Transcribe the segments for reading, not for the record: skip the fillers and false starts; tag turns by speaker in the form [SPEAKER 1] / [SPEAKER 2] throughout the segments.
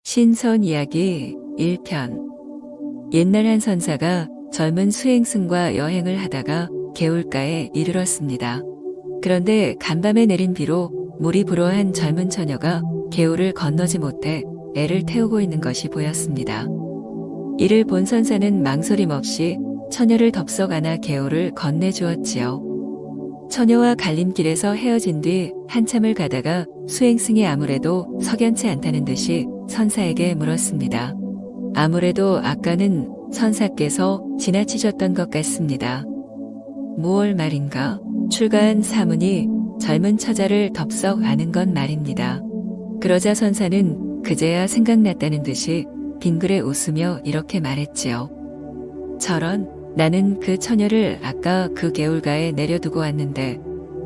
[SPEAKER 1] 신선 이야기 1편. 옛날 한 선사가 젊은 수행승과 여행을 하다가 개울가에 이르렀습니다. 그런데 간밤에 내린 비로 물이 불어한 젊은 처녀가 개울을 건너지 못해 애를 태우고 있는 것이 보였습니다. 이를 본 선사는 망설임 없이 처녀를 덥석 안아 개울을 건네주었지요. 처녀와 갈림길에서 헤어진 뒤 한참을 가다가 수행승이 아무래도 석연치 않다는 듯이 선사에게 물었습니다. 아무래도 아까는 선사께서 지나치셨던 것 같습니다. 무얼 말인가? 출가한 사문이 젊은 처자를 덥석 아는 건 말입니다. 그러자 선사는 그제야 생각났다는 듯이 빙그레 웃으며 이렇게 말했지요. 저런, 나는 그 처녀를 아까 그 개울가에 내려두고 왔는데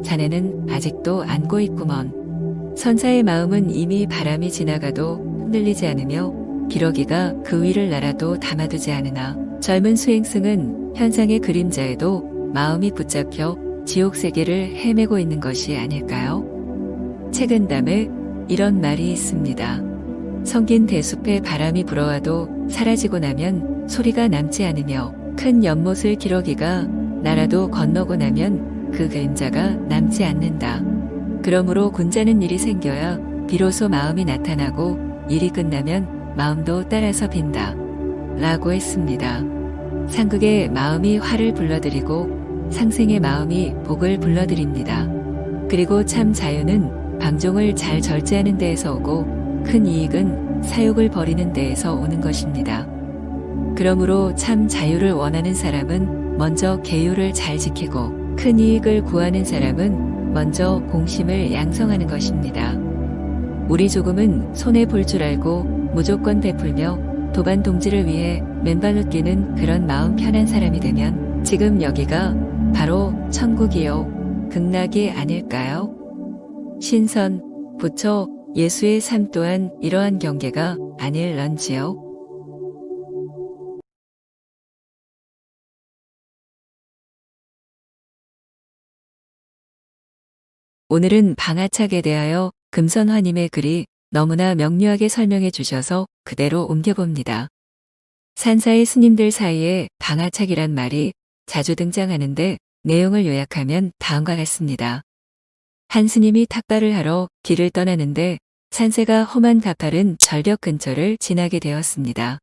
[SPEAKER 1] 자네는 아직도 안고 있구먼. 선사의 마음은 이미 바람이 지나가도 흔들리지 않으며 기러기가 그 위를 날아도 담아두지 않으나 젊은 수행승은 현상의 그림자에도 마음이 붙잡혀 지옥세계를 헤매고 있는 것이 아닐까요? 책은담에 이런 말이 있습니다. 성긴 대숲에 바람이 불어와도 사라지고 나면 소리가 남지 않으며 큰 연못을 기러기가 날아도 건너고 나면 그 그림자가 남지 않는다. 그러므로 군자는 일이 생겨야 비로소 마음이 나타나고 일이 끝나면 마음도 따라서 빈다. 라고 했습니다. 상극의 마음이 화를 불러들이고 상생의 마음이 복을 불러들입니다. 그리고 참 자유는 방종을 잘 절제하는 데에서 오고 큰 이익은 사욕을 버리는 데에서 오는 것입니다. 그러므로 참 자유를 원하는 사람은 먼저 계율을 잘 지키고 큰 이익을 구하는 사람은 먼저 공심을 양성하는 것입니다. 우리 조금은 손해 볼 줄 알고 무조건 베풀며 도반 동지를 위해 맨발로 뛰는 그런 마음 편한 사람이 되면 지금 여기가 바로 천국이요, 극락이 아닐까요? 신선, 부처, 예수의 삶 또한 이러한 경계가 아닐런지요. 오늘은 방아착에 대하여 금선화님의 글이 너무나 명료하게 설명해 주셔서 그대로 옮겨봅니다. 산사의 스님들 사이에 방아착이란 말이 자주 등장하는데 내용을 요약하면 다음과 같습니다. 한 스님이 탁발을 하러 길을 떠나는데 산세가 험한 가파른 절벽 근처를 지나게 되었습니다.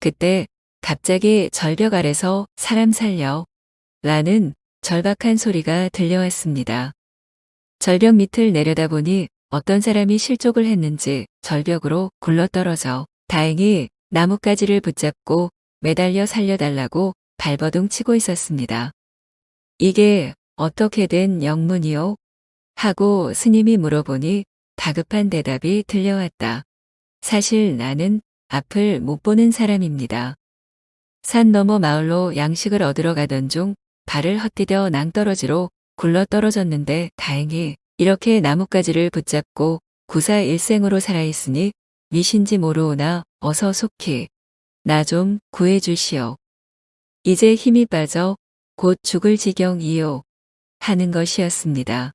[SPEAKER 1] 그때 갑자기 절벽 아래서 사람 살려 라는 절박한 소리가 들려왔습니다. 절벽 밑을 내려다보니 어떤 사람이 실족을 했는지 절벽으로 굴러떨어져 다행히 나뭇가지를 붙잡고 매달려 살려달라고 발버둥 치고 있었습니다. 이게 어떻게 된 영문이요? 하고 스님이 물어보니 다급한 대답이 들려왔다. 사실 나는 앞을 못 보는 사람입니다. 산 너머 마을로 양식을 얻으러 가던 중 발을 헛디뎌 낭떠러지로 굴러 떨어졌는데 다행히 이렇게 나뭇가지를 붙잡고 구사일생으로 살아있으니 미신지 모르오나 어서 속히 나 좀 구해주시오. 이제 힘이 빠져 곧 죽을 지경이요. 하는 것이었습니다.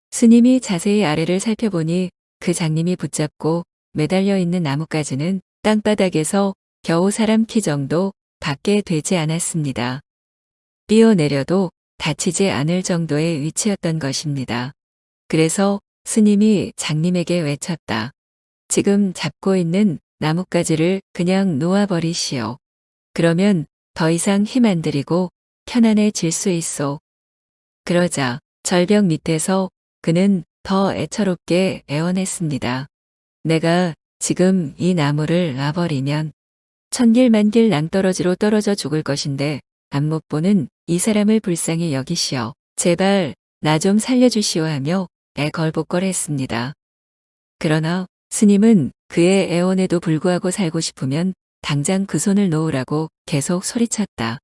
[SPEAKER 1] 스님이 자세히 아래를 살펴보니 그 장님이 붙잡고 매달려 있는 나뭇가지는 땅바닥에서 겨우 사람 키 정도 밖에 되지 않았습니다. 뛰어내려도 다치지 않을 정도의 위치였던 것입니다. 그래서 스님이 장님에게 외쳤다. 지금 잡고 있는 나뭇가지를 그냥 놓아버리시오. 그러면 더 이상 힘 안 들이고 편안해질 수 있소. 그러자 절벽 밑에서 그는 더 애처롭게 애원했습니다. 내가 지금 이 나무를 놔버리면 천길만길 낭떠러지로 떨어져 죽을 것인데 안못 보는 이 사람을 불쌍히 여기시어 제발 나 좀 살려주시오 하며 애걸복걸했습니다. 그러나 스님은 그의 애원에도 불구하고 살고 싶으면 당장 그 손을 놓으라고 계속 소리쳤다.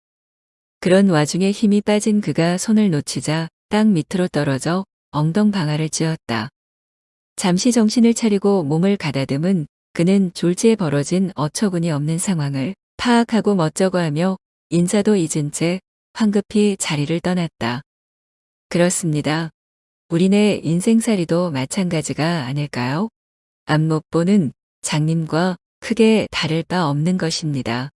[SPEAKER 1] 그런 와중에 힘이 빠진 그가 손을 놓치자 땅 밑으로 떨어져 엉덩방아를 찧었다. 잠시 정신을 차리고 몸을 가다듬은 그는 졸지에 벌어진 어처구니 없는 상황을 파악하고 멋쩍어하며 인사도 잊은 채 황급히 자리를 떠났다. 그렇습니다. 우리네 인생살이도 마찬가지가 아닐까요? 앞 못 보는 장님과 크게 다를 바 없는 것입니다.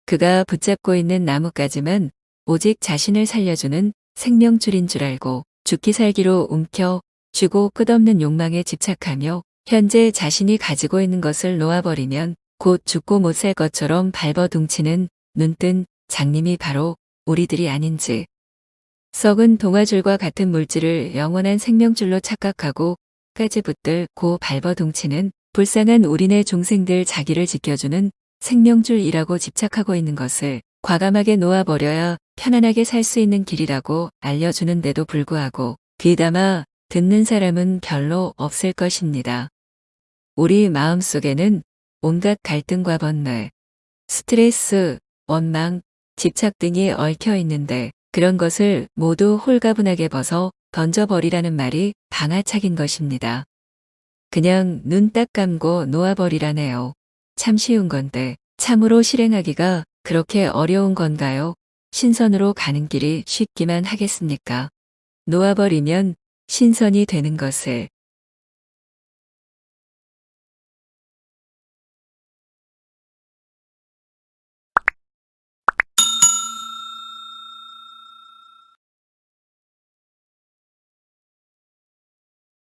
[SPEAKER 1] 그가 붙잡고 있는 나뭇가지만 오직 자신을 살려주는 생명줄인 줄 알고 죽기 살기로 움켜 쥐고 끝없는 욕망에 집착하며 현재 자신이 가지고 있는 것을 놓아버리면 곧 죽고 못 살 것처럼 발버둥치는 눈뜬 장님이 바로 우리들이 아닌지. 썩은 동아줄과 같은 물질을 영원한 생명줄로 착각하고 까지 붙들 고 발버둥치는 불쌍한 우리네 중생들 자기를 지켜주는 생명줄이라고 집착하고 있는 것을 과감하게 놓아버려야 편안하게 살 수 있는 길이라고 알려주는데도 불구하고 귀담아 듣는 사람은 별로 없을 것입니다. 우리 마음속에는 온갖 갈등과 번뇌, 스트레스, 원망, 집착 등이 얽혀 있는데 그런 것을 모두 홀가분하게 벗어 던져버리라는 말이 방아착인 것입니다. 그냥 눈 딱 감고 놓아버리라네요. 참 쉬운 건데 참으로 실행하기가 그렇게 어려운 건가요? 신선으로 가는 길이 쉽기만 하겠습니까? 놓아버리면 신선이 되는 것을